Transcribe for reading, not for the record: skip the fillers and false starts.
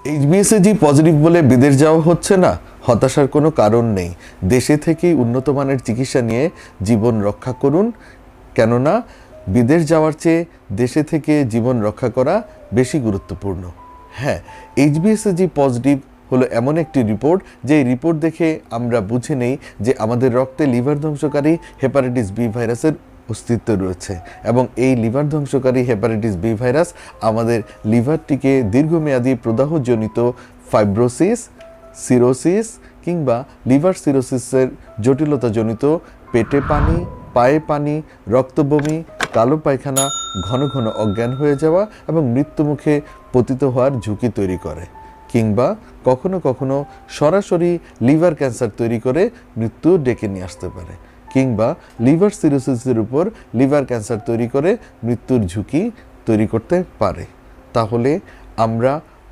এইচবিএসএজি positive বলে বিদেশ যাওয়া হচ্ছে না, হতাশার কোনো কারণ নেই। দেশে থেকেই উন্নত মানের চিকিৎসা নিয়ে জীবন রক্ষা করুন, কেননা বিদেশ যাওয়ার চেয়ে দেশে থেকে জীবন রক্ষা করা বেশি গুরুত্বপূর্ণ। হ্যাঁ, এইচবিএসএজি পজিটিভ হলো এমন একটি রিপোর্ট, যে রিপোর্ট দেখে আমরা বুঝে নেই যে আমাদের রক্তে লিভার ধ্বংসকারী হেপাটাইটিস বি ভাইরাসের অস্তিত্ব রয়েছে, এবং এই লিভার ধ্বংসকারী হেপাটাইটিস বি ভাইরাস আমাদের লিভারটিকে দীর্ঘমেয়াদী প্রদাহজনিত ফাইব্রোসিস, সিরোসিস কিংবা লিভার সিরোসিসের জটিলতাজনিত পেটে পানি, পায়ে পানি, রক্তবমি, কালো পায়খানা, ঘন ঘন অজ্ঞান হয়ে যাওয়া এবং মৃত্যুমুখে পতিত হওয়ার ঝুঁকি তৈরি করে, কিংবা কখনো কখনো সরাসরি লিভার ক্যান্সার তৈরি করে মৃত্যু ডেকে নিয়ে আসতে পারে, কিংবা লিভার সিরোসিসের উপর লিভার ক্যান্সার তৈরি করে মৃত্যুর ঝুঁকি তৈরি করতে পারে। তাহলে আমরা